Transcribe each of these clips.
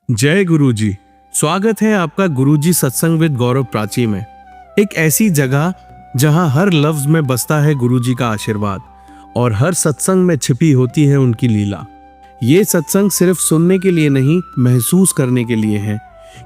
जय गुरुजी। स्वागत है आपका गुरुजी सत्संग विद गौरव प्राची में। एक ऐसी जगह जहां हर लफ्ज में बसता है गुरुजी का आशीर्वाद और हर सत्संग में छिपी होती है उनकी लीला। ये सत्संग सिर्फ सुनने के लिए नहीं, महसूस करने के लिए है,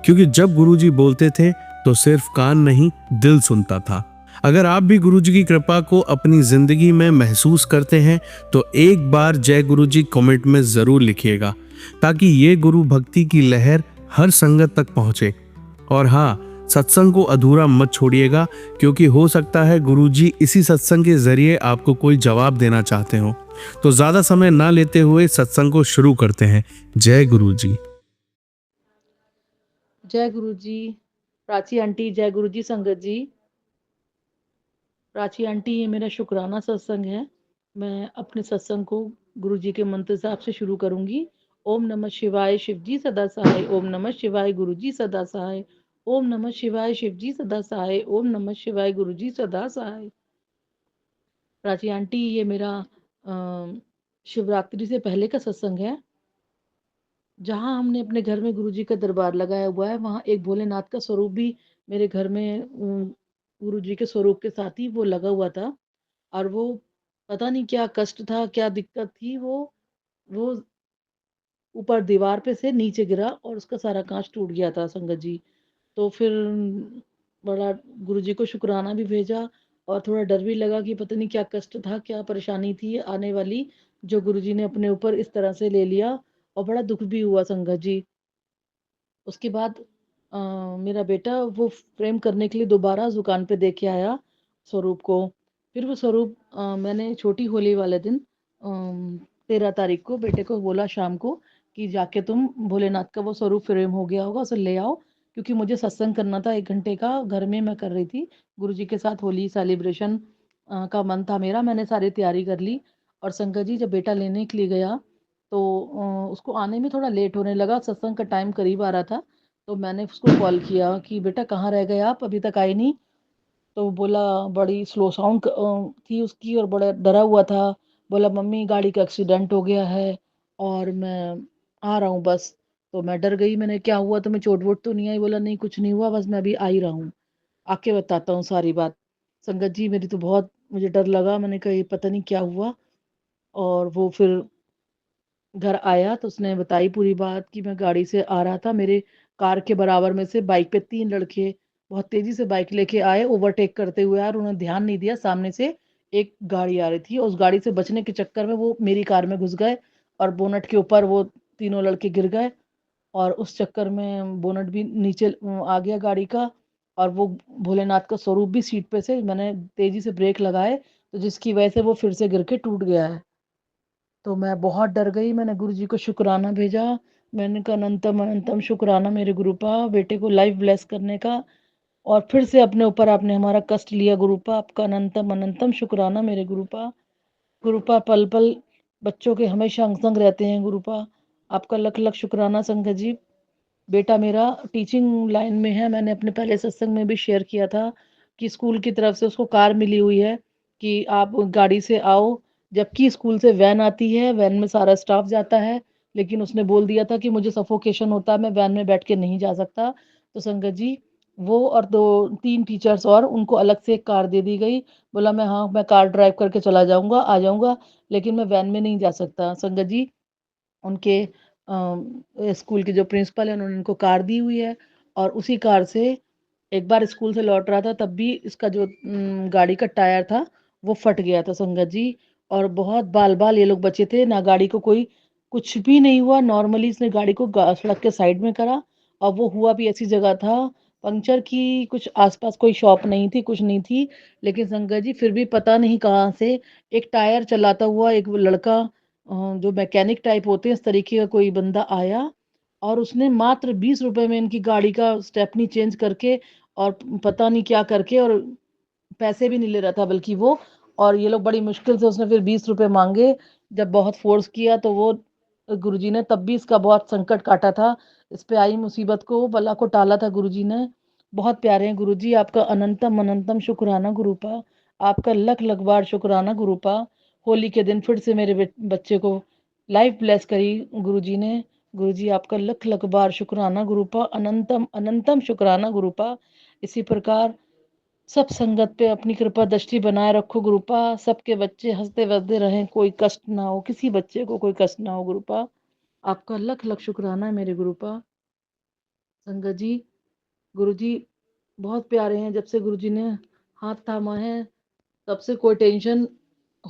क्योंकि जब गुरुजी बोलते थे तो सिर्फ कान नहीं, दिल सुनता था। अगर आप भी गुरुजी की कृपा को अपनी जिंदगी में महसूस करते हैं तो एक बार जय गुरुजी कमेंट में जरूर लिखिएगा, ताकि ये गुरु भक्ति की लहर हर संगत तक पहुंचे। और हाँ, सत्संग को अधूरा मत छोड़िएगा, क्योंकि हो सकता है गुरुजी इसी सत्संग के जरिए आपको कोई जवाब देना चाहते हो। तो ज्यादा समय ना लेते हुए सत्संग को शुरू करते हैं। जय गुरुजी। जय गुरु जी। प्राची आंटी, जय गुरु जी संगत जी। प्राची आंटी, ये मेरा शुक्राना सत्संग है। मैं अपने सत्संग को गुरु जी के मंत्र साहब से शुरू करूंगी। ओम नमः शिवाय, शिव जी सदा सहाय। ओम नमः शिवाय, गुरु जी सदा सहाय। ओम नमः शिवाय, शिव जी सदा सहाय। ओम नमः शिवाय, गुरु जी सदा सहाय। प्राची आंटी, ये मेरा शिवरात्रि से पहले का सत्संग है, जहाँ हमने अपने घर में गुरुजी का दरबार लगाया हुआ है। वहाँ एक भोलेनाथ का स्वरूप भी मेरे घर में गुरुजी के स्वरूप के साथ ही वो लगा हुआ था। और वो पता नहीं क्या कष्ट था, क्या दिक्कत थी, वो ऊपर दीवार पे से नीचे गिरा और उसका सारा कांच टूट गया था संगत जी। तो फिर बड़ा गुरुजी को शुक्राना भी भेजा और थोड़ा डर भी लगा कि पता नहीं क्या कष्ट था, क्या परेशानी थी आने वाली, जो गुरुजी ने अपने ऊपर इस तरह से ले लिया। और बड़ा दुख भी हुआ संगत जी। उसके बाद मेरा बेटा वो फ्रेम करने के लिए दोबारा उस दुकान पे देख के आया स्वरूप को। फिर वो स्वरूप मैंने छोटी होली वाले दिन 13 तारीख को बेटे को बोला शाम को कि जाके तुम भोलेनाथ का वो स्वरूप फ्रेम हो गया होगा, उसे ले आओ, क्योंकि मुझे सत्संग करना था 1 घंटे का। घर में मैं कर रही थी गुरुजी के साथ होली सेलिब्रेशन का मन था मेरा। मैंने सारी तैयारी कर ली। और शंकर जी जब बेटा लेने के लिए गया तो उसको आने में थोड़ा लेट होने लगा, सत्संग का टाइम करीब आ रहा था। तो मैंने उसको कॉल किया कि बेटा कहाँ रह गए आप, अभी तक आए नहीं। तो वो बोला, बड़ी स्लो साउंड थी उसकी और बड़ा डरा हुआ था। बोला मम्मी गाड़ी का एक्सीडेंट हो गया है और मैं आ रहा हूँ बस। तो मैं डर गई, मैंने क्या हुआ, तुम्हें चोट वोट तो नहीं आई? बोला नहीं कुछ नहीं हुआ, बस मैं अभी आ ही रहा हूँ, आके बताता हूँ सारी बात। संगत जी मेरी तो बहुत मुझे डर लगा, मैंने कहा ये पता नहीं क्या हुआ। और वो फिर घर आया तो उसने बताई पूरी बात कि मैं गाड़ी से आ रहा था, मेरे कार के बराबर में से बाइक पे 3 लड़के बहुत तेजी से बाइक लेके आए ओवरटेक करते हुए। यार उन्होंने ध्यान नहीं दिया, सामने से एक गाड़ी आ रही थी, उस गाड़ी से बचने के चक्कर में वो मेरी कार में घुस गए और बोनट के ऊपर वो तीनों लड़के गिर गए। और उस चक्कर में बोनट भी नीचे आ गया गाड़ी का। और वो भोलेनाथ का स्वरूप भी सीट पे से, मैंने तेजी से ब्रेक लगाए तो जिसकी वजह से वो फिर से गिर के टूट गया है। तो मैं बहुत डर गई, मैंने गुरुजी को शुक्राना भेजा। मैंने कहा अनंतम अनंतम शुक्राना मेरे गुरुपा, बेटे को लाइफ ब्लेस करने का। और फिर से अपने ऊपर आपने हमारा कष्ट लिया गुरुपा, आपका अनंतम अनंतम शुक्राना मेरे गुरुपा। गुरुपा पल पल बच्चों के हमेशा अंग संग रहते हैं गुरुपा, आपका लख लख शुक्राना संगत जी। बेटा मेरा टीचिंग लाइन में है, मैंने अपने पहले सत्संग में भी शेयर किया था कि स्कूल की तरफ से उसको कार मिली हुई है कि आप गाड़ी से आओ, जबकि स्कूल से वैन आती है, वैन में सारा स्टाफ जाता है। लेकिन उसने बोल दिया था कि मुझे सफोकेशन होता है, मैं वैन में बैठ के नहीं जा सकता। तो संगत जी वो और 2-3 टीचर्स और उनको अलग से एक कार दे दी गई। बोला मैं हाँ मैं कार ड्राइव करके चला जाऊंगा, आ जाऊंगा, लेकिन मैं वैन में नहीं जा सकता। संगत जी उनके स्कूल के जो प्रिंसिपल है उन्होंने इनको कार दी हुई है। और उसी कार से एक बार स्कूल से लौट रहा था तब भी इसका जो गाड़ी का टायर था वो फट गया था संगत जी। और बहुत बाल बाल ये लोग बचे थे ना, गाड़ी को कोई कुछ भी नहीं हुआ, नॉर्मली इसने गाड़ी को सड़क के साइड में करा। और वो हुआ भी ऐसी जगह था पंक्चर की, कुछ आसपास कोई शॉप नहीं थी, कुछ नहीं थी। लेकिन संगत जी फिर भी पता नहीं कहाँ से एक टायर चलाता हुआ एक लड़का, जो मैकेनिक टाइप होते हैं इस तरीके का कोई बंदा आया। और उसने मात्र 20 रुपए में इनकी गाड़ी का स्टेपनी चेंज करके और पता नहीं क्या करके, और पैसे भी नहीं ले रहा था बल्कि वो। और ये लोग बड़ी मुश्किल से, उसने फिर 20 रुपए मांगे, जब बहुत फोर्स किया तो वो गुरुजी ने तब भी इसका बहुत संकट काटा था। इस पे आई मुसीबत को, बला को टाला था गुरुजी ने। बहुत प्यारे हैं गुरुजी, आपका अनंतम अनंतम शुक्राना गुरुपा, आपका लख लख बार शुक्राना गुरुपा। होली के दिन फिर से मेरे बच्चे को लाइफ ब्लेस करी गुरुजी ने। गुरुजी आपका लख लख बार शुक्राना गुरुपा, अनंतम अनंतम शुक्राना गुरुपा। इसी प्रकार सब संगत पे अपनी कृपा दृष्टि बनाए रखो गुरुपा। सबके बच्चे हंसते वसते रहें, कोई कष्ट ना हो, किसी बच्चे को कोई कष्ट ना हो गुरुपा। आपका लख लख शुक्राना है मेरे गुरुपा। संगत जी, गुरुजी बहुत प्यारे हैं। जब से गुरुजी ने हाथ थामा है तब से कोई टेंशन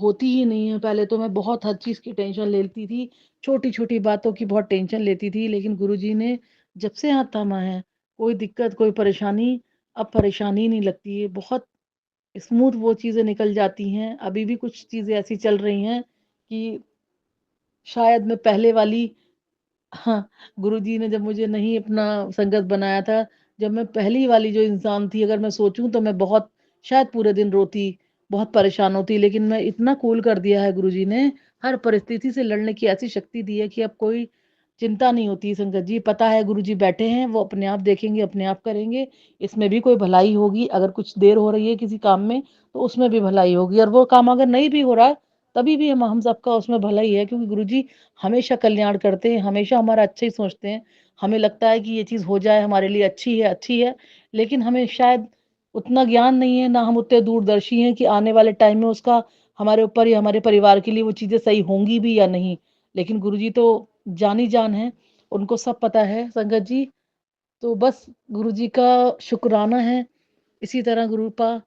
होती ही नहीं है। पहले तो मैं बहुत हर चीज़ की टेंशन लेती थी, छोटी-छोटी बातों की बहुत टेंशन लेती थी, लेकिन गुरुजी ने जब से हाथ थामा है, कोई दिक्कत, कोई परेशानी, अब परेशानी नहीं लगती है। बहुत स्मूथ वो चीज़ें निकल जाती हैं। अभी भी कुछ चीज़ें ऐसी चल रही हैं कि शायद मैं पहले वाली, हाँ, गुरुजी ने जब मुझे नहीं अपना संगत बनाया था, जब मैं पहली वाली जो इंसान थी, अगर मैं सोचूँ तो मैं बहुत शायद पूरे दिन रोती, बहुत परेशान होती, लेकिन मैं इतना कूल कर दिया है गुरुजी ने, हर परिस्थिति से लड़ने की ऐसी शक्ति दी है कि अब कोई चिंता नहीं होती संगत जी। पता है गुरुजी बैठे हैं, वो अपने आप देखेंगे, अपने आप करेंगे, इसमें भी कोई भलाई होगी। अगर कुछ देर हो रही है किसी काम में, तो उसमें भी भलाई होगी, और वो काम अगर नहीं भी हो रहा, तभी भी हम सबका उसमें भला ही है, क्योंकि गुरुजी हमेशा कल्याण करते हैं, हमेशा हमारा अच्छा ही सोचते हैं। हमें लगता है कि ये चीज़ हो जाए हमारे लिए अच्छी है, लेकिन हमें शायद उतना ज्ञान नहीं है, ना हम उतने दूरदर्शी हैं कि आने वाले टाइम में उसका हमारे ऊपर या हमारे परिवार के लिए वो चीज़ें सही होंगी भी या नहीं। लेकिन गुरुजी तो जान ही जान हैं, उनको सब पता है संगत जी। तो बस गुरुजी का शुकराना है। इसी तरह गुरुपा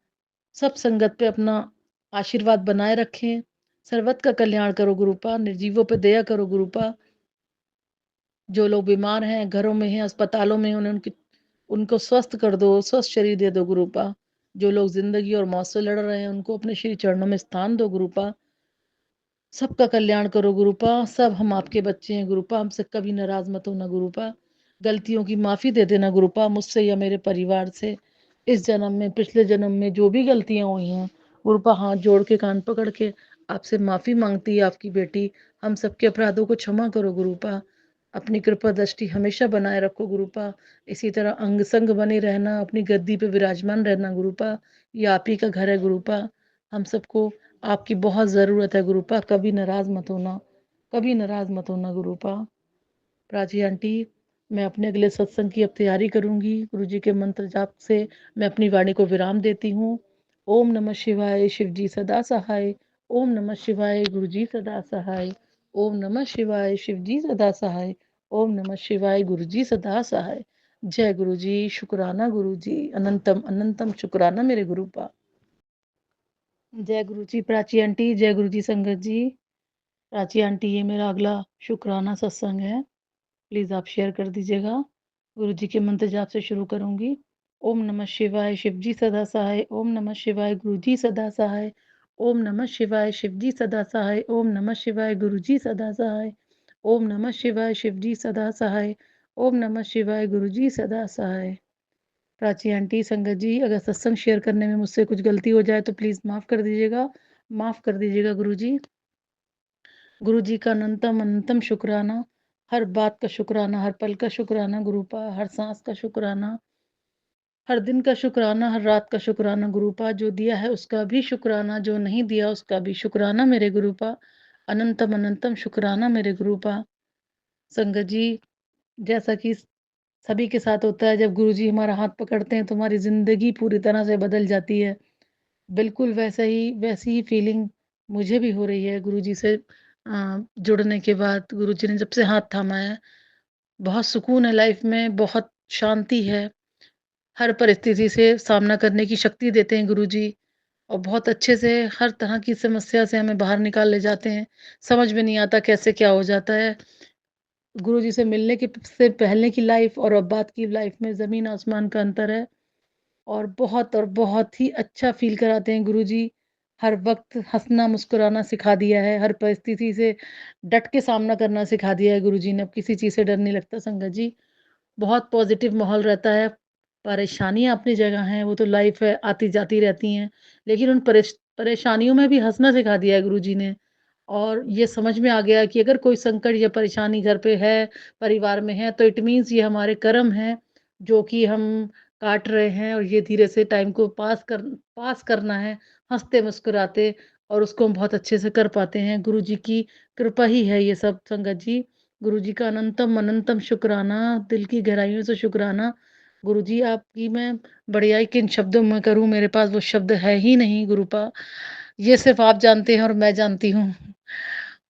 सब संगत पे अपना आशीर्वाद बनाए रखें। सर्वत का कल्याण करो गुरुपा, निर्जीवों पे दया करो गुरुपा। जो लोग बीमार हैं, घरों में हैं, अस्पतालों में हैं, उनको स्वस्थ कर दो, स्वस्थ शरीर दे दो गुरुपा। जो लोग ज़िंदगी और मौत से लड़ रहे हैं, उनको अपने श्री चरणों में स्थान दो गुरुपा। सबका कल्याण करो गुरुपा। सब हम आपके बच्चे हैं गुरुपा, हमसे कभी नाराज़ मत होना गुरुपा। गलतियों की माफ़ी दे देना गुरुपा, मुझसे या मेरे परिवार से। इस जन्म में, पिछले जन्म में जो भी गलतियाँ हुई हैं, गुरुपा हाथ जोड़ के, कान पकड़ के आपसे माफ़ी माँगती है आपकी बेटी। हम सबके अपराधों को क्षमा करो गुरुपा। अपनी कृपा दृष्टि हमेशा बनाए रखो गुरुपा। इसी तरह अंग संग बने रहना, अपनी गद्दी पे विराजमान रहना गुरुपा। ये आप ही का घर है गुरुपा। हम सबको आपकी बहुत ज़रूरत है गुरुपा। कभी नाराज़ मत होना, कभी नाराज़ मत होना गुरुपा। प्राची आंटी, मैं अपने अगले सत्संग की अब तैयारी करूंगी। गुरु जी के मंत्र जाप से मैं अपनी वाणी को विराम देती हूँ। ओम नमः शिवाय, शिव जी सदा सहाय। ओम नमः शिवाय, गुरु जी सदा सहाय। ओम नमः शिवाय, शिव जी सदा सहाय। ओम नमः शिवाय, गुरु जी सदा सहाय। जय गुरु जी, शुक्राना गुरु जी, अनंतम अनंतम शुक्राना मेरे गुरुपा। जय गुरु जी प्राची आंटी, जय गुरु जी संगत जी। प्राची आंटी, ये मेरा अगला शुक्राना सत्संग है, प्लीज़ आप शेयर कर दीजिएगा। गुरु जी के मंत्र जाप से शुरू करूँगी। ओम नमः शिवाय, शिव जी सदा सहाय। ओम नमः शिवाय, गुरु जी सदा सहाय। ओम नमः शिवाय, शिव जी सदा सहाय। ओम नमः शिवाय, गुरु जी सदा सहाय। ओम नमः शिवाय, शिव जी सदा सहाय। ओम नमः शिवाय, गुरु जी सदा सहाय। प्राची आंटी, संगत जी, अगर सत्संग शेयर करने में मुझसे कुछ गलती हो जाए तो प्लीज़ माफ़ कर दीजिएगा। माफ़ कर दीजिएगा गुरु जी। गुरु जी का अनंतम अनंतम शुक्राना, हर बात का शुक्राना, हर पल का शुक्राना गुरुपा, हर सांस का शुक्राना, हर दिन का शुक्राना, हर रात का शुक्राना गुरुपा। जो दिया है उसका भी शुक्राना, जो नहीं दिया उसका भी शुक्राना मेरे गुरुपा। अनंतम अनंतम शुक्राना मेरे गुरुपा। संगत जी, जैसा कि सभी के साथ होता है, जब गुरु जी हमारा हाथ पकड़ते हैं तो हमारी ज़िंदगी पूरी तरह से बदल जाती है। बिल्कुल वैसी ही फीलिंग मुझे भी हो रही है गुरुजी से जुड़ने के बाद। गुरुजी ने जब से हाथ थामा है, बहुत सुकून है लाइफ में, बहुत शांति है। हर परिस्थिति से सामना करने की शक्ति देते हैं गुरुजी, और बहुत अच्छे से हर तरह की समस्या से हमें बाहर निकाल ले जाते हैं। समझ में नहीं आता कैसे क्या हो जाता है। गुरुजी से मिलने के से पहले की लाइफ और अब बाद की लाइफ में ज़मीन आसमान का अंतर है। और बहुत ही अच्छा फ़ील कराते हैं गुरुजी। हर वक़्त हँसना, मुस्कुराना सिखा दिया है, हर परिस्थिति से डट के सामना करना सिखा दिया है गुरुजी ने। अब किसी चीज़ से डर नहीं लगता संगत जी। बहुत पॉज़िटिव माहौल रहता है। परेशानियाँ अपनी जगह हैं, वो तो लाइफ़ है, आती-जाती रहती हैं। लेकिन उन परेशानियों में भी हँसना सिखा दिया है गुरुजी ने। और ये समझ में आ गया कि अगर कोई संकट या परेशानी घर पे है, परिवार में है, तो इट मीन्स ये हमारे कर्म हैं, जो कि हम काट रहे हैं, और ये धीरे से टाइम को पास करना है, हँसते-मुस्कुराते, और उसको हम बहुत अच्छे से कर पाते हैं। गुरु जी की कृपा ही है ये सब संगत जी। गुरुजी का अनंतम अनंतम शुक्राना, दिल की गहराइयों से शुक्राना। गुरुजी आपकी मैं बड़ाई किन शब्दों में करूँ, मेरे पास वो शब्द है ही नहीं गुरुपा। ये सिर्फ़ आप जानते हैं और मैं जानती हूँ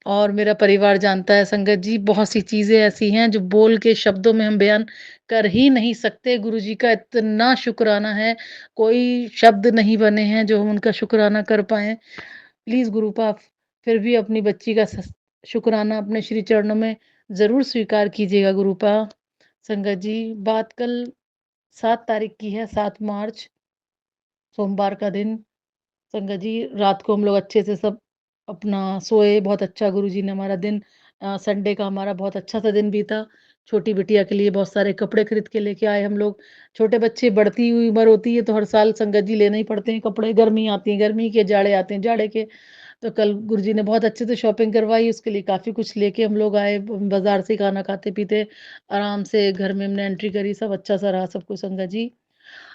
और मेरा परिवार जानता है संगत जी। बहुत सी चीज़ें ऐसी हैं जो बोल के शब्दों में हम बयान कर ही नहीं सकते। गुरुजी का इतना शुक्राना है, कोई शब्द नहीं बने हैं जो हम उनका शुक्राना कर पाएँ। प्लीज़ गुरुपा फिर भी अपनी बच्ची का शुक्राना अपने श्री चरणों में ज़रूर स्वीकार कीजिएगा गुरुपा। संगत जी, बात कल 7 तारीख की है, 7 मार्च सोमवार का दिन। संगत जी, रात को हम लोग अच्छे से सब अपना सोए, बहुत अच्छा गुरुजी ने हमारा दिन संडे का हमारा बहुत अच्छा-सा दिन बीता। छोटी बिटिया के लिए बहुत सारे कपड़े खरीद के लेके आए हम लोग। छोटे बच्चे बढ़ती हुई उम्र होती है तो हर साल संगत जी लेने ही पड़ते हैं कपड़े, गर्मी आती है गर्मी के, जाड़े आते हैं जाड़े के। तो कल गुरुजी ने बहुत अच्छे से शॉपिंग करवाई, उसके लिए काफ़ी कुछ लेके हम लोग आए बाज़ार से खाना खाते-पीते, आराम से घर में हमने एंट्री करी, सब अच्छा-सा रहा सब कुछ संगत जी।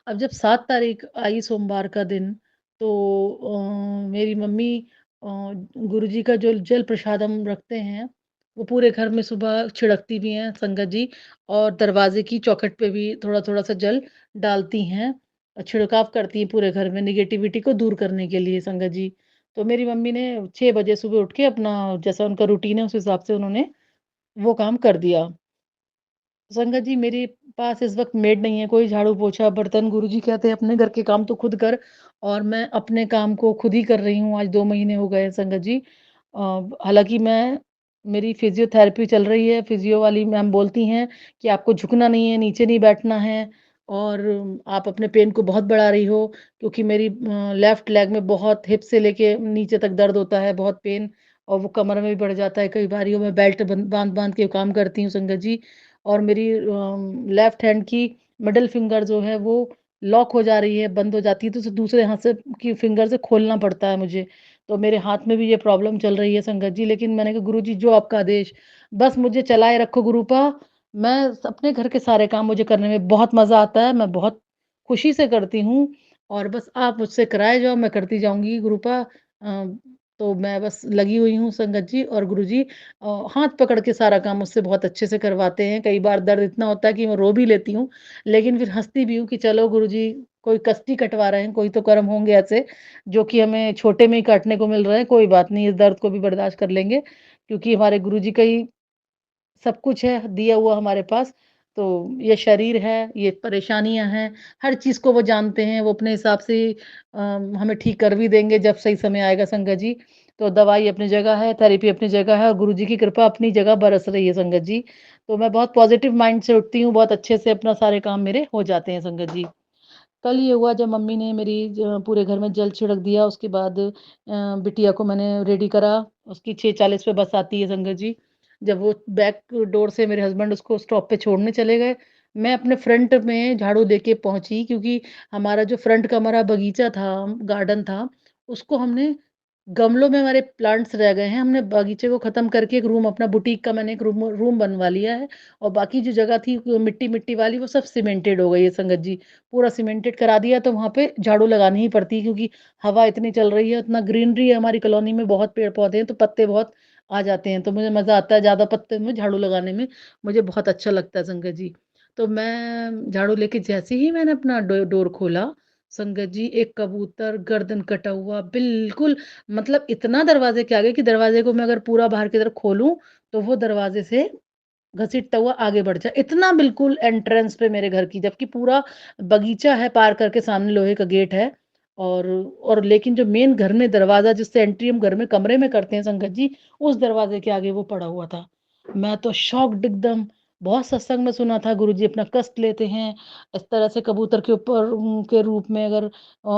अब जब 7 तारीख आई सोमवार का दिन, तो मेरी मम्मी गुरुजी का जो जल प्रसाद हम रखते हैं, वो पूरे घर में सुबह छिड़कती भी हैं संगत जी और दरवाज़े की चौखट पे भी थोड़ा-थोड़ा सा जल डालती हैं। छिड़काव करती हैं पूरे घर में नेगेटिविटी को दूर करने के लिए संगत जी। तो मेरी मम्मी ने 6 बजे सुबह उठ के अपना जैसा उनका रूटीन है उस हिसाब से उन्होंने वो काम कर दिया। संगत जी, मेरे पास इस वक़्त मेड नहीं है, कोई झाड़ू-पोछा, बर्तन गुरुजी कहते हैं अपने घर के काम तो खुद कर और मैं अपने काम को खुद ही कर रही हूँ, आज 2 महीने हो गए हैं संगत जी। हालाँकि मेरी फ़िज़ियोथेरेपी चल रही है, फ़िज़ियो वाली मैम बोलती हैं कि आपको झुकना नहीं है, नीचे नहीं बैठना है और आप अपने पेन को बहुत बढ़ा रही हो क्योंकि मेरी लेफ्ट लेग में बहुत हिप से लेके नीचे तक दर्द होता है, बहुत पेन और वो कमर में भी बढ़ जाता है कई बारी और मैं बेल्ट बाँध-बाँध के काम करती हूँ संगत जी। और मेरी लेफ्ट हैंड की मिडल फिंगर जो है वो लॉक हो जा रही है, बंद हो जाती है तो उसे दूसरे हाथ से की फिंगर से खोलना पड़ता है मुझे। तो मेरे हाथ में भी ये प्रॉब्लम चल रही है संगत जी, लेकिन मैंने कहा गुरुजी जो आपका आदेश, बस मुझे चलाए रखो गुरुपा। मैं अपने घर के सारे काम मुझे करने में बहुत मज़ा आता है, मैं बहुत खुशी से करती हूँ और बस आप मुझसे कराए जाओ, मैं करती जाऊँगी गुरुपा। तो मैं बस लगी हुई हूँ संगत जी और गुरुजी हाथ पकड़ के सारा काम मुझसे बहुत अच्छे से करवाते हैं। कई बार दर्द इतना होता है कि मैं रो भी लेती हूँ, लेकिन फिर हँसती भी हूँ कि चलो गुरुजी कोई कष्ट ही कटवा रहे हैं, कोई तो कर्म होंगे ऐसे, जो कि हमें छोटे में ही काटने को मिल रहे हैं। कोई बात नहीं, इस दर्द को भी बर्दाश्त कर लेंगे, क्योंकि हमारे गुरुजी का ही सब कुछ है दिया हुआ हमारे पास। तो ये शरीर है, ये परेशानियाँ हैं, हर चीज़ को वो जानते हैं, वो अपने हिसाब से हमें ठीक कर भी देंगे जब सही समय आएगा संगत जी। तो दवाई अपनी जगह है, थेरेपी अपनी जगह है और गुरुजी की कृपा अपनी जगह बरस रही है संगत जी। तो मैं बहुत पॉज़िटिव माइंड से उठती हूँ, बहुत अच्छे से अपना सारे काम मेरे हो जाते हैं संगत जी। कल ये हुआ जब मम्मी ने मेरी पूरे घर में जल छिड़क दिया, उसके बाद बिटिया को मैंने रेडी करा, उसकी 6:40 पे बस आती है संगत जी। जब वो बैक डोर से मेरे हस्बैंड उसको स्टॉप पे छोड़ने चले गए, मैं अपने फ्रंट में झाड़ू देके पहुँची क्योंकि हमारा जो फ्रंट का हमारा बगीचा था, गार्डन था, उसको हमने गमलों में हमारे प्लांट्स रह गए हैं, हमने बगीचे को ख़त्म करके एक रूम अपना बुटीक का मैंने एक रूम रूम बनवा लिया है और बाकी जो जगह थी मिट्टी-मिट्टी वाली वो सब सीमेंटेड हो गई है संगत जी। पूरा सीमेंटेड करा दिया तो वहाँ पे झाड़ू लगानी ही पड़ती है क्योंकि हवा इतनी चल रही है, इतना ग्रीनरी है हमारी कॉलोनी में, बहुत पेड़-पौधे हैं तो पत्ते बहुत आ जाते हैं, तो मुझे मज़ा आता है ज़्यादा पत्ते में झाड़ू लगाने में, मुझे बहुत अच्छा लगता है संगत जी। तो मैं झाड़ू लेके जैसे ही मैंने अपना डोर खोला, संगत जी एक कबूतर गर्दन कटा हुआ बिल्कुल मतलब इतना दरवाज़े के आगे कि दरवाज़े को मैं अगर पूरा बाहर की तरफ खोलूँ, तो वो दरवाज़े से घसीटता हुआ आगे बढ़ जाए। इतना बिल्कुल एंट्रेंस पे मेरे घर की, जबकि पूरा बगीचा है, पार करके सामने लोहे का गेट है और लेकिन जो मेन घर में दरवाज़ा जिससे एंट्री हम घर में कमरे में करते हैं संगत जी, उस दरवाज़े के आगे वो पड़ा हुआ था। मैं तो शॉक्ड एकदम, बहुत सत्संग में सुना था गुरुजी अपना कष्ट लेते हैं, इस तरह से कबूतर के ऊपर के रूप में अगर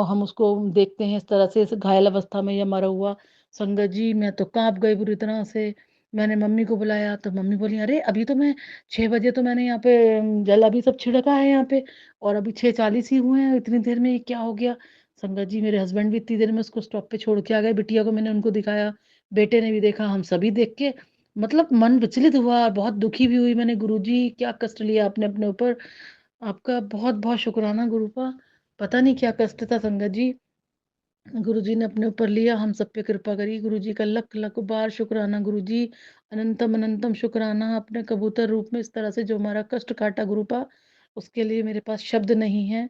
हम उसको देखते हैं इस तरह से इस घायल अवस्था में या मरा हुआ। संगत जी मैं तो काँप गई बुरी तरह से। मैंने मम्मी को बुलाया तो मम्मी बोली, "अरे! अभी तो मैं 6 बजे तो मैंने यहाँ पे जल अभी सब छिड़का है यहाँ पे और अभी 6:40 ही हुए हैं, इतनी देर में ये क्या हो गया?" संगत जी मेरे हस्बैंड भी इतनी देर में उसको स्टॉप पे छोड़ के आ गए, बिटिया को मैंने उनको दिखाया, बेटे ने भी देखा, हम सभी देख के मतलब मन विचलित हुआ, बहुत दुखी भी हुई मैंने, "गुरुजी क्या कष्ट लिया आपने अपने ऊपर, आपका बहुत-बहुत शुक्राना गुरुपा, पता नहीं क्या कष्ट था संगत जी।" गुरुजी ने अपने ऊपर लिया, हम सब पे कृपा करी। गुरुजी का लख लख बार शुक्राना। गुरुजी अनंतम अनंतम शुक्राना। अपने कबूतर रूप में इस तरह से जो हमारा कष्ट काटा गुरुपा, उसके लिए मेरे पास शब्द नहीं है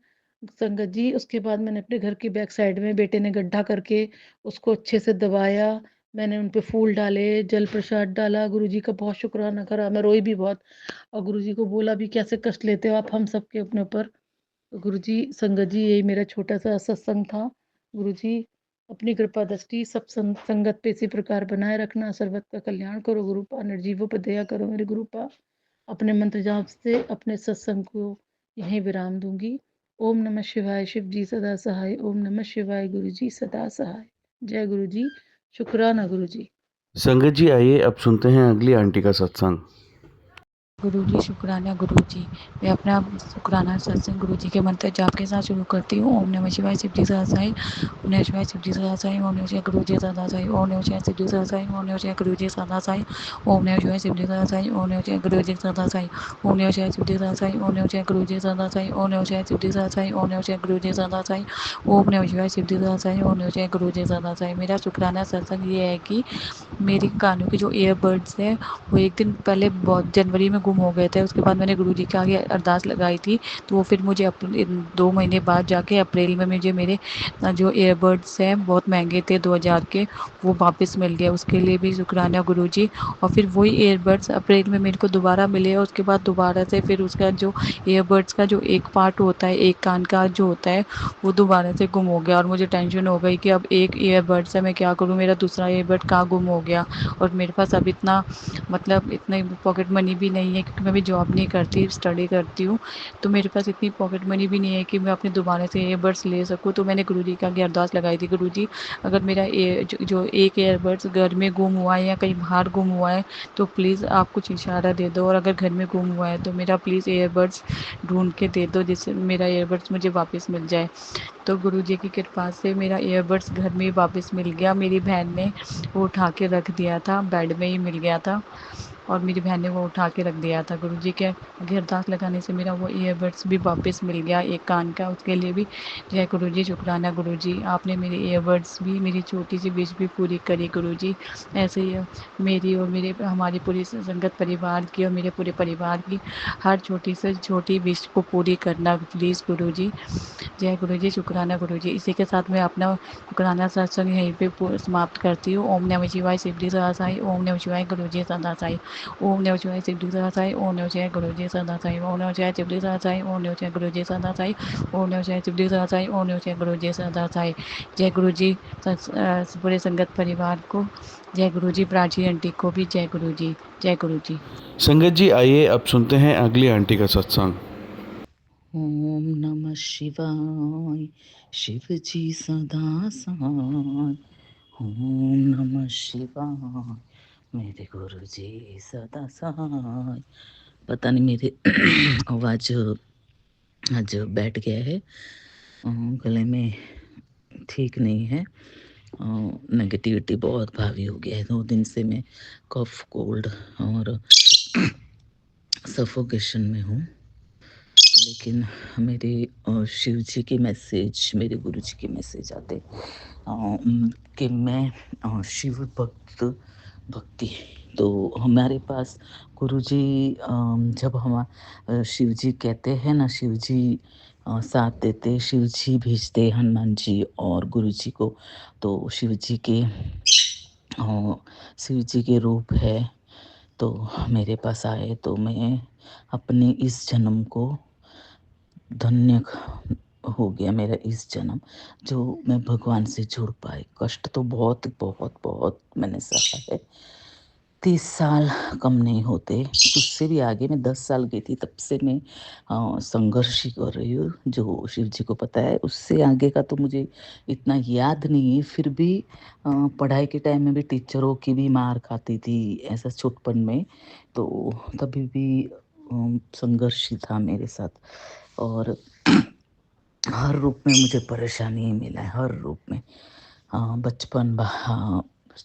संगत जी। उसके बाद मैंने अपने घर की बैक साइड में बेटे ने गड्ढा करके उसको अच्छे से दबाया। मैंने उन पे फूल डाले, जल प्रसाद डाला, गुरुजी का बहुत शुक्राना करा। मैं रोई भी बहुत और गुरुजी को बोला भी, कैसे कष्ट लेते हो आप हम सबके अपने ऊपर। गुरुजी, संगत जी, यही मेरा छोटा-सा सत्संग था। गुरुजी, अपनी कृपा दृष्टि सब संगत पे इसी प्रकार बनाए रखना। सर्वत का कल्याण करो गुरुपा, निर्जीवों पे दया करो मेरे गुरुपा। अपने मंत्र जाप से अपने सत्संग को यहीं विराम दूँगी। ओम नमः शिवाय, शिव जी सदा सहाय। ओम नमः शिवाय, गुरु जी सदा सहाय। जय गुरु जी, शुक्राना गुरु जी। संगत जी, आइए अब सुनते हैं अगली आंटी का सत्संग। गुरुजी शुक्राना गुरुजी। मैं अपना शुक्राना सत्संग गुरुजी के मंत्र जाप के साथ शुरू करती हूँ। ओम नमः शिवाय, शिव जी सदा साई। ओम नमः शिवाय, शिव जी सदा साई। ओम नमः शिवाय, गुरुजी सदा साई। ओम नमः शिवाय, शिव जी सदा साई। ओम नमः शिवाय, गुरुजी सदा साई। ओम नमः शिवाय, शिव जी सदा साई। ओम नमः शिवाय, गुरुजी सदा साई। ओम नमः शिवाय, शिव जी सदा साई। ओम नमः शिवाय, गुरुजी सदा साई। ओम नमः शिवाय, शिव जी सदा साई। ओम नमः शिवाय, गुरुजी सदा साई। ओम नमः शिवाय, शिव जी सदा साई। ओम नमः शिवाय, गुरुजी सदा साई। मेरा शुक्राना सत्संग ये है कि मेरी कानों के जो ईयरबड्स हैं वो एक दिन पहले बहुत जनवरी में गुम हो गए थे। उसके बाद मैंने गुरुजी के आगे अरदास लगाई थी, तो वो फिर मुझे 2 महीने बाद जाके अप्रैल में मुझे मेरे जो ईयरबड्स हैं बहुत महंगे थे 2000 के, वो वापस मिल गए। उसके लिए भी शुक्राना गुरुजी। और फिर वही ईयरबड्स अप्रैल में मेरे को दोबारा मिले और उसके बाद दोबारा से फिर उसका जो ईयरबड्स का जो एक पार्ट होता है, एक कान का जो होता है, वो दोबारा से गुम हो गया और मुझे टेंशन हो गई कि अब एक ईयरबड्स है, मैं क्या करूँ, मेरा दूसरा ईयरबड कहाँ गुम हो गया। और मेरे पास अब इतना मतलब इतनी पॉकेट मनी भी नहीं है, क्योंकि मैं भी जॉब नहीं करती, स्टडी करती हूँ। तो मेरे पास इतनी पॉकेट मनी भी नहीं है कि मैं अपने दोबारा से ईयरबड्स ले सकूँ। तो मैंने गुरुजी के आगे अरदास लगाई थी, गुरुजी अगर मेरा जो एक ईयरबड्स घर में गुम हुआ है या कहीं बाहर गुम हुआ है, तो प्लीज़ आप कुछ इशारा दे दो। और अगर घर में गुम हुआ है तो मेरा प्लीज़ ईयरबड्स ढूंढ के दे दो, जिससे मेरा ईयरबड्स मुझे वापस मिल जाए। तो गुरुजी की कृपा से मेरा ईयरबड्स घर में ही वापस मिल गया। मेरी बहन ने वो उठा के रख दिया था, बेड में ही मिल गया था और मेरी बहन ने वो उठा के रख दिया था। गुरुजी के आगे अरदास लगाने से मेरा वो ईयरबड्स भी वापस मिल गया, एक कान का। उसके लिए भी जय गुरुजी, शुक्राना गुरुजी। आपने मेरे ईयरबड्स भी, मेरी छोटी सी विश भी पूरी करी गुरुजी। ऐसे ही मेरी और मेरे हमारी पूरी संगत परिवार की और मेरे पूरे परिवार की हर छोटी से छोटी विश को पूरी करना प्लीज़ गुरुजी। जय गुरुजी, शुक्राना गुरुजी। इसी के साथ मैं अपना शुक्राना सत्संग यहीं पे समाप्त करती हूँ। ओम नमः शिवाय, शिव जी सदा साई। ओम नमः शिवाय, गुरुजी सदा साई। ओम नमः शिवाय, शिव जी सदा साई। ओम नमः शिवाय, गुरुजी सदा साई। ओम नमः शिवाय, शिव जी सदा साई। ओम नमः शिवाय, गुरुजी सदा साई। ओम नमः शिवाय, शिव जी सदा साई। ओम नमः शिवाय, गुरुजी सदा साई। जय गुरुजी, पूरे संगत परिवार को जय गुरुजी, प्राची आंटी को भी जय गुरुजी। जय गुरुजी। संगत जी, आइए अब सुनते हैं अगली आंटी का सत्संग। ओम नमः शिवाय, शिव जी सदा साई। ओम नमः शिवाय, मेरे गुरु जी सदा साई। पता नहीं मेरे आवाज आज बैठ गया है, गले में ठीक नहीं है। नेगेटिविटी बहुत भारी हो गया है। 2 दिन से मैं कफ कोल्ड और सफोकेशन में हूँ। लेकिन मेरे शिव जी के मैसेज, मेरे गुरु जी के मैसेज आते कि मैं शिव भक्ति। तो हमारे पास गुरु जी जब हम शिव जी कहते हैं ना, शिव जी साथ देते, शिव जी भेजते हनुमान जी और गुरु जी को। तो शिव जी के रूप है, तो मेरे पास आए तो मैं अपने इस जन्म को धन्य हो गया, मेरा इस जन्म, जो मैं भगवान से जुड़ पाई। कष्ट तो बहुत बहुत बहुत मैंने सहा है। 30 साल कम नहीं होते, उससे भी आगे। मैं 10 साल गई थी, तब से मैं संघर्ष ही कर रही हूँ, जो शिव जी को पता है। उससे आगे का तो मुझे इतना याद नहीं है। फिर भी पढ़ाई के टाइम में भी टीचरों की भी मार खाती थी, ऐसा छोटपन में। तो तभी भी संघर्ष ही था मेरे साथ। और हर रूप में मुझे परेशानी ही मिला है, हर रूप में। बचपन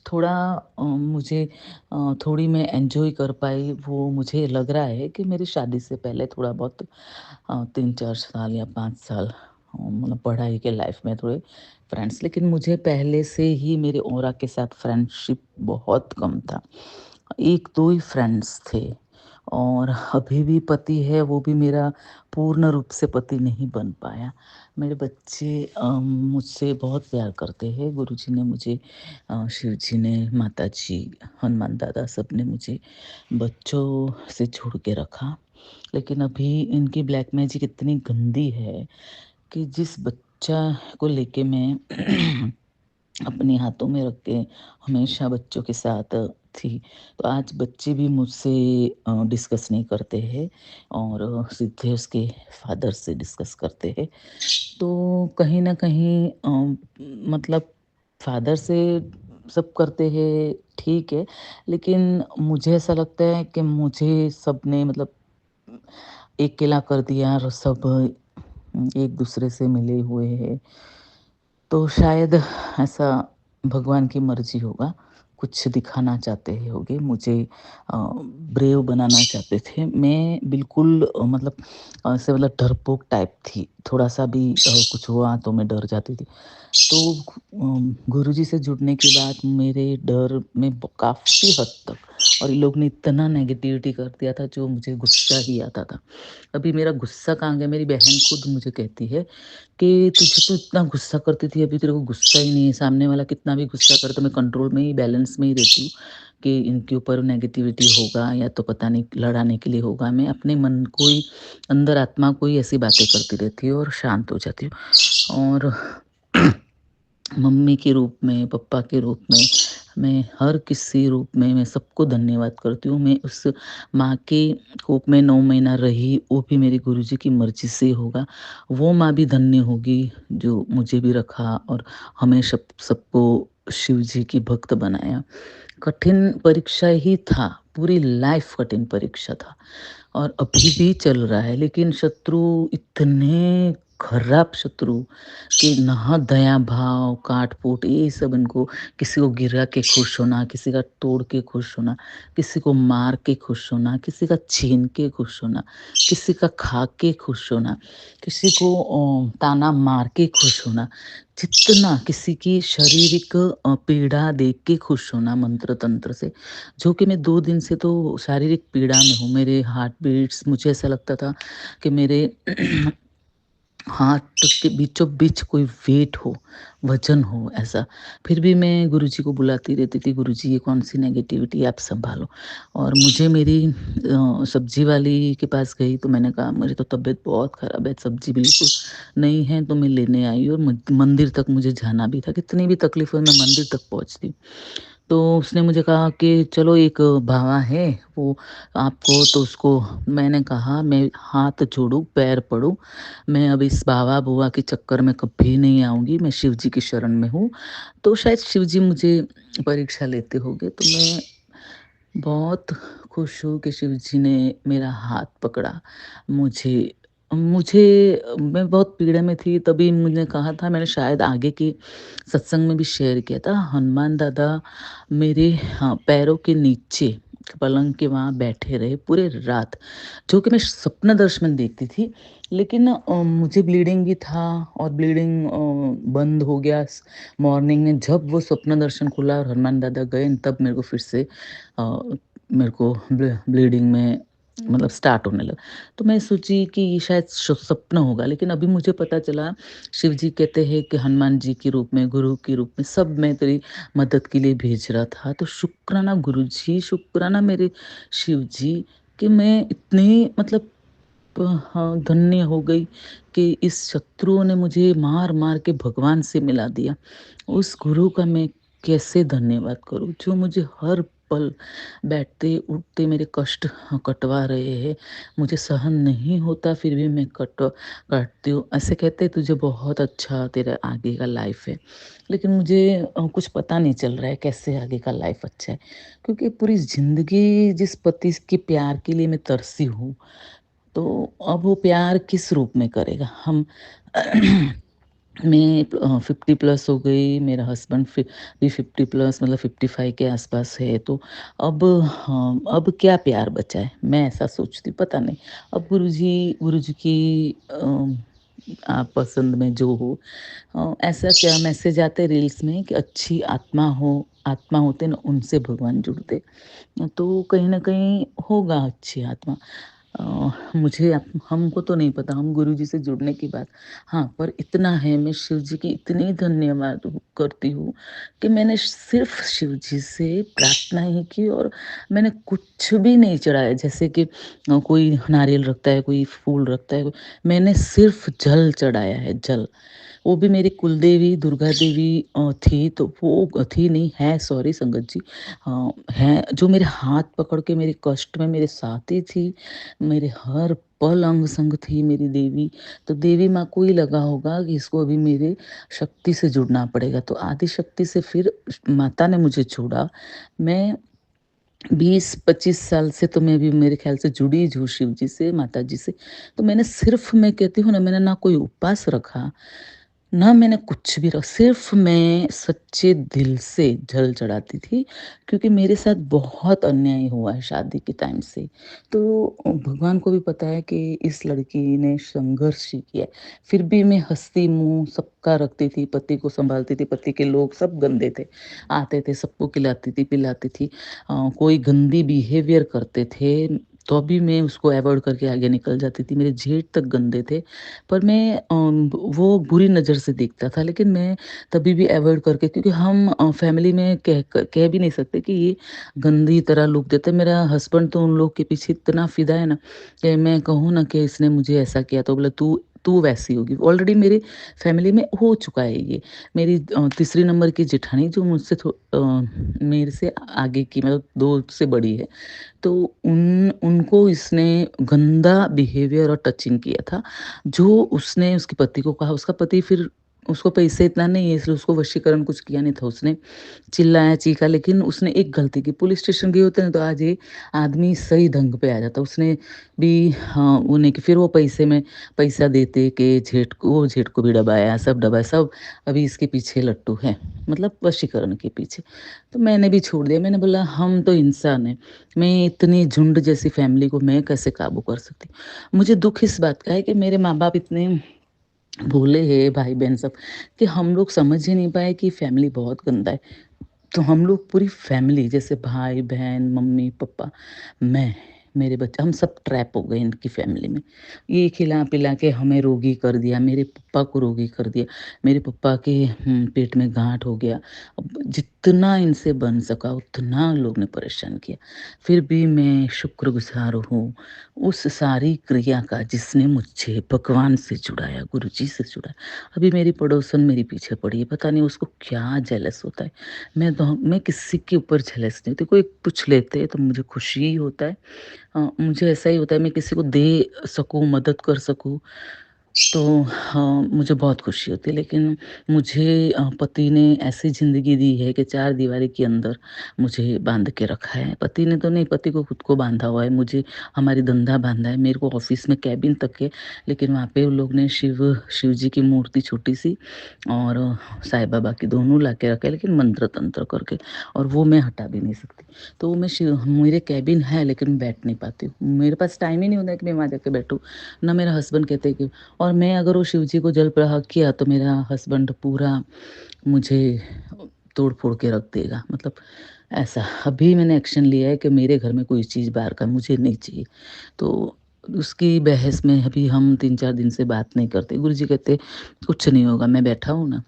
थोड़ा मुझे थोड़ी मैं एंजॉय कर पाई, वो मुझे लग रहा है कि मेरी शादी से पहले थोड़ा बहुत 3-4 साल या 5 साल मतलब पढ़ाई के लाइफ में थोड़े फ्रेंड्स, लेकिन मुझे पहले से ही मेरे ऑरा के साथ फ्रेंडशिप बहुत कम था। 1-2 ही फ्रेंड्स थे और अभी भी पति है, वो भी मेरा पूर्ण रूप से पति नहीं बन पाया। मेरे बच्चे मुझसे बहुत प्यार करते हैं। गुरुजी ने मुझे शिव जी ने, माताजी, हनुमान दादा सब ने मुझे बच्चों से जोड़ के रखा। लेकिन अभी इनकी ब्लैक मैजिक इतनी गंदी है कि जिस बच्चा को लेके मैं अपने हाथों में रख के हमेशा बच्चों के साथ थी, तो आज बच्चे भी मुझसे डिस्कस नहीं करते हैं और सीधे उसके फादर से डिस्कस करते हैं। तो कहीं न कहीं मतलब फादर से सब करते हैं, ठीक है, लेकिन मुझे ऐसा लगता है कि मुझे सबने मतलब अकेला कर दिया और सब एक-दूसरे से मिले हुए हैं। तो शायद ऐसा भगवान की मर्ज़ी होगा, कुछ दिखाना चाहते होंगे, मुझे ब्रेव बनाना चाहते थे। मैं बिल्कुल मतलब ऐसे मतलब डरपोक टाइप थी, थोड़ा-सा भी कुछ हुआ तो मैं डर जाती थी। तो गुरुजी से जुड़ने के बाद मेरे डर में काफ़ी हद तक, और ये लोग ने इतना नेगेटिविटी कर दिया था जो मुझे गुस्सा ही आता था। अभी मेरा गुस्सा कहाँ गया, मेरी बहन खुद मुझे कहती है कि तुझे तो इतना गुस्सा करती थी, अभी तेरे को गुस्सा ही नहीं है, सामने वाला कितना भी गुस्सा करे तो मैं कंट्रोल में ही, बैलेंस में ही रहती हूँ कि इनके ऊपर नेगेटिविटी होगा या तो पता नहीं लड़ाने के लिए होगा। मैं अपने मन को ही, अंदर आत्मा को ही ऐसी बातें करती रहती हूँ और शांत हो जाती हूँ। और मम्मी के रूप में, पापा के रूप में, मैं हर किसी रूप में मैं सबको धन्यवाद करती हूँ। मैं उस माँ के कोख में 9 महीना रही, वो भी मेरे गुरुजी की मर्ज़ी से होगा। वो माँ भी धन्य होगी जो मुझे भी रखा और हमें सबको शिव जी की भक्त बनाया। कठिन परीक्षा ही था, पूरी लाइफ़ कठिन परीक्षा था और अभी भी चल रहा है, लेकिन शत्रु इतने खराब शत्रु कि ना दया भाव, काट-फूट ये सब इनको, किसी को गिरा के खुश होना, किसी का तोड़ के खुश होना, किसी को मार के खुश होना, किसी का छीन के खुश होना, किसी का खा के खुश होना, किसी को ताना मार के खुश होना, जितना किसी की शारीरिक पीड़ा देख के खुश होना मंत्र-तंत्र से, जो कि मैं 2 दिन से तो शारीरिक पीड़ा में हूँ। मेरे हार्ट बीट्स, मुझे ऐसा लगता था कि मेरे हाथ के बीचों-बीच कोई वेट हो, वज़न हो ऐसा। फिर भी मैं गुरुजी को बुलाती रहती थी, गुरुजी ये कौन-सी नेगेटिविटी आप सँभालो। और मुझे मेरी सब्ज़ी वाली के पास गई तो मैंने कहा मेरी तो तबीयत बहुत ख़राब है, सब्ज़ी बिल्कुल नहीं है, तो मैं लेने आई और मंदिर तक मुझे जाना भी था। कितनी भी तकलीफ़ हो मैं मंदिर तक पहुँचती। तो उसने मुझे कहा कि चलो एक बाबा है, वो आपको तो उसको, मैंने कहा मैं हाथ जोड़ूँ, पैर पड़ूँ, मैं अब इस बाबा-बुआ के चक्कर में कभी नहीं आऊँगी, मैं शिव जी की शरण में हूँ। तो शायद शिव जी मुझे परीक्षा लेते होंगे, तो मैं बहुत खुश हूँ कि शिव जी ने मेरा हाथ पकड़ा। मुझे मुझे मैं बहुत पीड़ा में थी, तभी मुझे कहा था, मैंने शायद आगे के सत्संग में भी शेयर किया था, हनुमान दादा मेरे हाँ, पैरों के नीचे पलंग के वहाँ बैठे रहे पूरे रात, जो कि मैं स्वप्न दर्शन देखती थी। लेकिन मुझे ब्लीडिंग भी था और ब्लीडिंग बंद हो गया मॉर्निंग में, जब वो स्वप्न दर्शन खुला और हनुमान दादा गए, तब मेरे को फिर से मेरे को ब्लीडिंग में मतलब स्टार्ट होने लगा। तो मैं सोची कि ये शायद सपना होगा, लेकिन अभी मुझे पता चला शिव जी कहते हैं कि हनुमान जी के रूप में, गुरु के रूप में सब मैं तेरी मदद के लिए भेज रहा था। तो शुक्राना गुरु जी, शुक्राना मेरे शिव जी कि मैं इतनी मतलब हाँ, धन्य हो गई कि इस शत्रुओं ने मुझे मार-मार के भगवान से मिला दिया। उस गुरु का मैं कैसे धन्यवाद करूँ, जो मुझे हर पल बैठते-उठते मेरे कष्ट कटवा रहे हैं। मुझे सहन नहीं होता, फिर भी मैं काटती हूँ। ऐसे कहते हैं तुझे बहुत अच्छा तेरा आगे का लाइफ़ है। लेकिन मुझे कुछ पता नहीं चल रहा है कैसे आगे का लाइफ़ अच्छा है। क्योंकि पूरी ज़िंदगी जिस पति के प्यार के लिए मैं तरसी हूँ, तो अब वो प्यार किस रूप में करेगा? हम मैं 50 प्लस हो गई, मेरा हस्बैंड भी 50 प्लस मतलब 55 के आस-पास है, तो अब हाँ, अब क्या प्यार बचा है? मैं ऐसा सोचती हूँ, पता नहीं। अब गुरुजी गुरुजी की आप पसंद में जो हो। ऐसा क्या मैसेज आते रील्स में कि अच्छी आत्मा होते ना उनसे भगवान जुड़ते। तो कहीं न कहीं होगा अच्छी आत्मा। मुझे हमको तो नहीं पता हम गुरुजी से जुड़ने की बात। हाँ, पर इतना है मैं शिव जी की इतनी धन्यवाद करती हूँ कि मैंने सिर्फ़ शिव जी से प्रार्थना ही की और मैंने कुछ भी नहीं चढ़ाया। जैसे कि कोई नारियल रखता है, कोई फूल रखता है, मैंने सिर्फ़ जल चढ़ाया है, जल। वो भी मेरी कुलदेवी दुर्गा देवी थी, तो वो थी नहीं है, सॉरी संगत जी, हैं जो मेरे हाथ पकड़ के मेरे कष्ट में मेरे साथी थी, मेरे हर पल अंग संग थी मेरी देवी। तो देवी माँ को ही लगा होगा कि इसको अभी मेरे शक्ति से जुड़ना पड़ेगा, तो आदि शक्ति से फिर माता ने मुझे जोड़ा। मैं 20-25 साल से तो मैं भी मेरे ख़्याल से जुड़ी हूँ शिव जी से, माता जी से। तो मैंने सिर्फ़ मैं कहती हूँ ना मैंने ना कोई उपवास रखा, ना मैंने कुछ भी सिर्फ़ मैं सच्चे दिल से जल चढ़ाती थी, क्योंकि मेरे साथ बहुत अन्याय हुआ है शादी के टाइम से। तो भगवान को भी पता है कि इस लड़की ने संघर्ष ही किया है। फिर भी मैं हँसती मुँह सबका रखती थी, पति को सँभालती थी, पति के लोग सब गंदे थे। आते थे, सबको खिलाती थी, पिलाती थी। कोई गंदी बिहेवियर करते थे, तो भी मैं उसको अवॉइड करके आगे निकल जाती थी। मेरे जेठ तक गंदे थे, पर मैं वो बुरी नज़र से देखता था, लेकिन मैं तभी भी अवॉइड करके, क्योंकि हम फैमिली में कह भी नहीं सकते कि ये गंदी तरह लुक देते। मेरा हस्बैंड तो उन लोग के पीछे इतना फ़िदा है ना, कि मैं कहूँ ना कि इसने मुझे ऐसा किया, तो बोला तू तू वैसी होगी। ऑलरेडी मेरे फैमिली में हो चुका है ये। मेरी तीसरी नंबर की जेठानी जो मुझसे मेरे से आगे की, मतलब 2 से बड़ी है। तो उनको इसने गंदा बिहेवियर और टचिंग किया था, जो उसने उसके पति को कहा। उसका पति फिर उसको पैसे इतना नहीं है, इसलिए उसको वशीकरण कुछ किया नहीं था उसने। चिल्लाया, चीखा, लेकिन उसने एक गलती की, पुलिस स्टेशन गए होते ना तो आज ये आदमी सही ढंग पे आ जाता। उसने भी हाँ, वो नहीं कि फिर वो पैसे में पैसा देते कि जेठ को भी दबाया, सब दबाया, सब अभी इसके पीछे लट्टू हैं, मतलब वशीकरण के पीछे। तो मैंने भी छोड़ दिया, मैंने बोला हम तो इंसान हैं, मैं इतनी झुंड जैसी फैमिली को मैं कैसे काबू कर सकती हूँ। मुझे दुःख इस बात का है कि मेरे माँ-बाप इतने भोले हैं, भाई-बहन सब, कि हम लोग समझ ही नहीं पाए कि फैमिली बहुत गंदा है। तो हम लोग पूरी फैमिली जैसे भाई-बहन, मम्मी-पापा, मैं, मेरे बच्चे, हम सब ट्रैप हो गए इनकी फैमिली में। ये खिला-पिला के हमें रोगी कर दिया, मेरे पप्पा को रोगी कर दिया, मेरे पप्पा के पेट में गाँठ हो गया। अब जितना इनसे बन सका उतना लोग ने परेशान किया। फिर भी मैं शुक्रगुज़ार हूँ उस सारी क्रिया का जिसने मुझे भगवान से जुड़ाया, गुरुजी से जुड़ाया। अभी मेरी पड़ोसन मेरे पीछे पड़ी है, पता नहीं उसको क्या जेलस होता है। मैं किसी के ऊपर जेलस नहीं होती, कोई पूछ लेते हैं तो मुझे खुशी ही होता है। मुझे ऐसा ही होता है मैं किसी को दे सकूँ, मदद कर सकूँ, तो हाँ, मुझे बहुत खुशी होती है। लेकिन मुझे पति ने ऐसी ज़िंदगी दी है कि चार दीवारी के अंदर मुझे बांध के रखा है। पति ने तो नहीं, पति को खुद को बांधा हुआ है, मुझे हमारी धंधा बांधा है। मेरे को ऑफिस में केबिन तक है, लेकिन वहाँ पे उन लोग ने शिव जी की मूर्ति छोटी सी और साईं बाबा की दोनों ला के रखे, लेकिन मंत्र तंत्र करके, और वो मैं हटा भी नहीं सकती। तो वो मेरे केबिन है, लेकिन मैं बैठ नहीं पाती हूँ। मेरे पास टाइम ही नहीं होता है कि मैं वहाँ जाके बैठूँ। ना मेरा हस्बैंड कहते हैं कि, और मैं अगर वो शिव जी को जल प्रहार किया तो मेरा हस्बैंड पूरा मुझे तोड़-फोड़ के रख देगा। मतलब ऐसा अभी मैंने एक्शन लिया है कि मेरे घर में कोई चीज़ बाहर का मुझे नहीं चाहिए। तो उसकी बहस में अभी हम 3-4 दिन से बात नहीं करते। गुरुजी कहते कुछ नहीं होगा, मैं बैठा हूँ ना।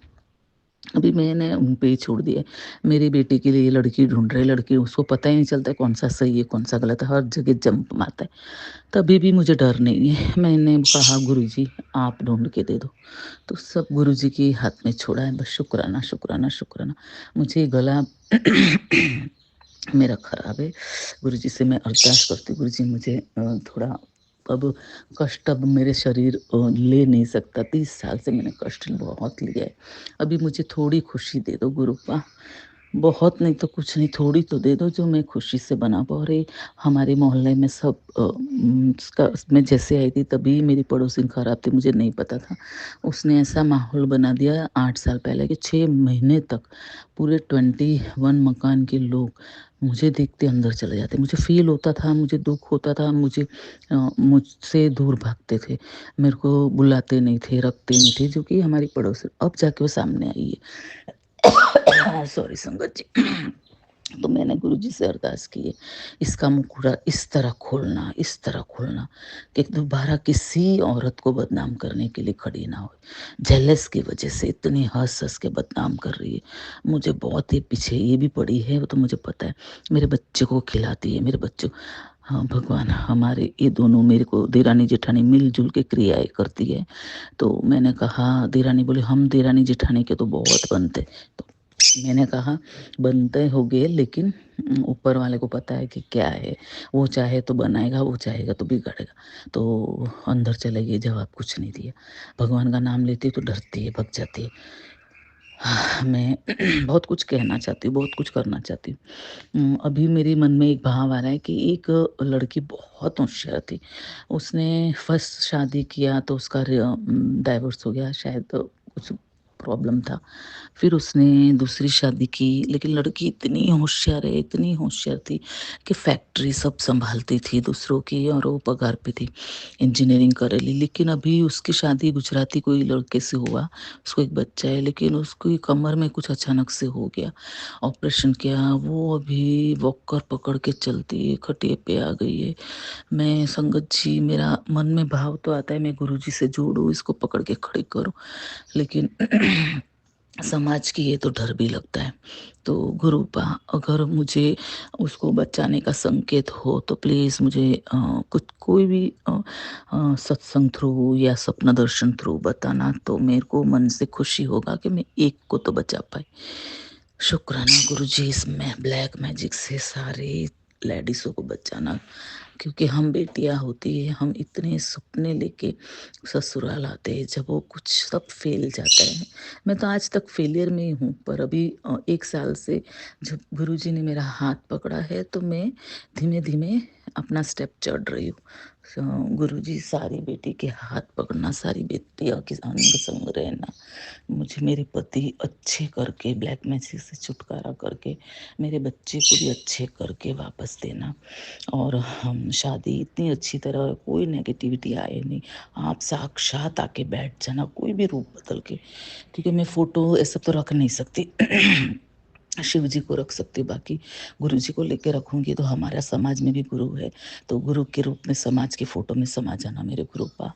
अभी मैंने उन पे ही छोड़ दिया है। मेरी बेटी के लिए लड़की ढूँढ रहे, लड़की उसको पता ही नहीं चलता है कौन-सा सही है, कौन-सा गलत है, हर जगह जंप मारता है। तभी भी मुझे डर नहीं है। मैंने कहा गुरुजी आप ढूँढ के दे दो। तो सब गुरुजी के हाथ में छोड़ा है, बस शुक्राना, शुक्राना, शुक्राना। मुझे गला मेरा ख़राब है। गुरुजी से मैं अरदास करती हूँ, गुरुजी मुझे थोड़ा अब कष्ट अब मेरे शरीर ले नहीं सकता। 30 साल से मैंने कष्ट बहुत लिया है। अभी मुझे थोड़ी खुशी दे दो गुरुपा। बहुत नहीं तो कुछ नहीं, थोड़ी तो दे दो जो मैं खुशी से बना पाऊँ। और ये हमारे मोहल्ले में सब मैं जैसे आई थी तभी मेरी पड़ोसिन खराब थी, मुझे नहीं पता था। उसने ऐसा माहौल बना दिया 8 साल पहले कि 6 महीने तक पूरे 21 मकान के लोग मुझे देखते अंदर चले जाते। मुझे फ़ील होता था, मुझे दुःख होता था, मुझसे दूर भागते थे। मेरे को बुलाते नहीं थे, रखते नहीं थे, जो कि हमारी पड़ोसन अब जाके वो सामने आई है। सॉरी संगत जी। तो मैंने गुरुजी से अरदास की है, इसका मुखौटा इस तरह खोलना कि दोबारा किसी औरत को बदनाम करने के लिए खड़ी ना हो। जेलस की वजह से इतनी हँस-हँस के बदनाम कर रही है। मुझे बहुत ही पीछे ये भी पड़ी है, वो तो मुझे पता है। मेरे बच्चे को खिलाती है, मेरे बच्चों हाँ, भगवान हमारे ये दोनों मेरे को देरानी-जेठानी मिल-जुल के क्रियाएँ करती है। तो मैंने कहा देरानी बोली, "हम देरानी-जेठानी के तो बहुत बनते।" तो मैंने कहा बनते होंगे लेकिन ऊपर वाले को पता है कि क्या है। वो चाहे तो बनाएगा, वो चाहेगा तो बिगाड़ेगा। तो अंदर चले गई, जवाब कुछ नहीं दिया। भगवान का नाम लेती है तो डरती है, भग जाती है। मैं बहुत कुछ कहना चाहती हूँ, बहुत कुछ करना चाहती हूँ। अभी मेरे मन में एक भाव आ रहा है कि एक लड़की बहुत होशियार थी। उसने फर्स्ट शादी किया तो उसका डाइवोर्स हो गया, शायद कुछ प्रॉब्लम था। फिर उसने दूसरी शादी की, लेकिन लड़की इतनी होशियार थी कि फैक्ट्री सब सँभालती थी दूसरों की और वो पगार पे थी, इंजीनियरिंग करेली। लेकिन अभी उसकी शादी गुजराती कोई लड़के से हुआ, उसको एक बच्चा है, लेकिन उसकी कमर में कुछ अचानक से हो गया। ऑपरेशन किया, वो अभी वॉकर पकड़ के चलती है, खटिए पे आ गई है। मैं संगत जी मेरा मन में भाव तो आता है मैं गुरुजी से जोड़ूँ, इसको पकड़ के खड़ी करूँ, लेकिन समाज की ये तो डर भी लगता है। तो गुरुपा अगर मुझे उसको बचाने का संकेत हो तो प्लीज़ मुझे कुछ कोई भी सत्संग थ्रू या सपना दर्शन थ्रू बताना, तो मेरे को मन से खुशी होगा कि मैं एक को तो बचा पाई। शुक्राना गुरुजी इस मैं ब्लैक मैजिक से सारे लेडीज़ों को बचाना, क्योंकि हम बेटियाँ होती है, हम इतने सपने लेके ससुराल आते हैं, जब वो कुछ सब फ़ेल जाता है। मैं तो आज तक फेलियर में ही हूँ, पर अभी 1 साल से जब गुरुजी ने मेरा हाथ पकड़ा है, तो मैं धीमे-धीमे अपना स्टेप चढ़ रही हूँ। गुरुजी सारी बेटी के हाथ पकड़ना, सारी बेटियों के अंग संग रहना, मुझे मेरे पति अच्छे करके ब्लैक मैजिक से छुटकारा करके मेरे बच्चे को भी अच्छे करके वापस देना। और हम शादी इतनी अच्छी तरह कोई नेगेटिविटी आए नहीं। आप साक्षात आके बैठ जाना कोई भी रूप बदल के, क्योंकि मैं फ़ोटो ऐसा तो रख नहीं सकती। शिव जी को रख सकती हूँ, बाकी गुरु जी को लेके रखूँगी तो हमारा समाज में भी गुरु है, तो गुरु के रूप में समाज की फ़ोटो में समा जाना मेरे गुरुपा,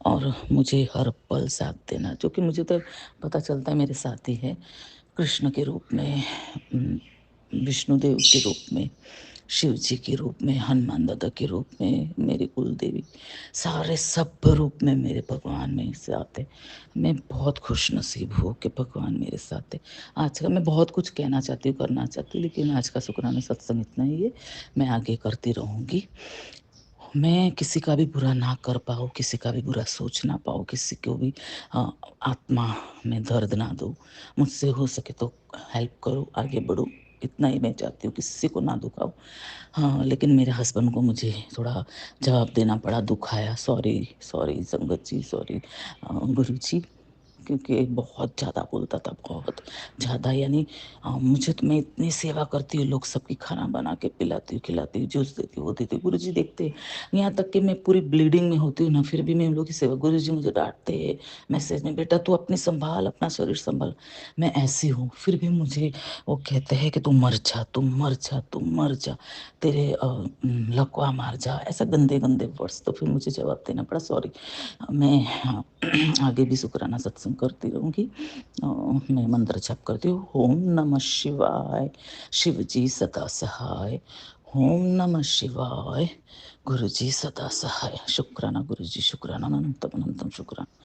और मुझे हर पल साथ देना, जो कि मुझे तो पता चलता है मेरे साथ ही है। कृष्ण के रूप में, विष्णुदेव के रूप में, शिव जी के रूप में, हनुमान दादा के रूप में, मेरी कुल देवी, सारे सब रूप में मेरे भगवान मेरे साथ है। मैं बहुत खुश नसीब हूँ कि भगवान मेरे साथ है। आज का मैं बहुत कुछ कहना चाहती हूँ, करना चाहती हूँ, लेकिन आज का शुक्राना सत्संग इतना ही है। मैं आगे करती रहूँगी। मैं किसी का भी बुरा ना कर पाऊँ, किसी का भी बुरा सोच ना पाऊँ, किसी को भी अ, आत्मा में दर्द ना दूँ। मुझसे हो सके तो हेल्प करूँ, आगे बढ़ूँ, इतना ही मैं चाहती हूँ, किसी को ना दुखाऊँ। हाँ, लेकिन मेरे हस्बैंड को मुझे थोड़ा जवाब देना पड़ा, दुखाया, सॉरी, सॉरी संगत जी, सॉरी गुरुजी, क्योंकि बहुत ज़्यादा बोलता था, बहुत ज़्यादा, यानी मुझे तो मैं इतनी सेवा करती हूँ, लोग सबकी खाना बना के पिलाती हूँ, खिलाती हूँ, जूस देती हूँ, वो देती हूँ, गुरुजी देखते हैं। यहाँ तक कि मैं पूरी ब्लीडिंग में होती हूँ ना, फिर भी मैं उन लोगों की सेवा, गुरुजी मुझे डाँटते हैं मैसेज में, बेटा तू अपनी संभाल, अपना शरीर संभाल। मैं ऐसी हूँ, फिर भी मुझे वो कहते हैं कि तू मर जा, तू मर जा, तू मर जा, तेरे लकवा मार जा, ऐसा गंदे-गंदे वर्ड्स, तो फिर मुझे जवाब देना पड़ा, सॉरी। मैं हाँ, आगे भी शुक्राना सत्संग करती रहूँगी। मैं मंत्र जाप करती हूँ, ओम नमः शिवाय, शिव जी सदा सहाय, ओम नमः शिवाय, गुरु जी सदा सहाय। शुक्राना गुरु जी, शुक्राना अनंतम अनंतम शुक्राना।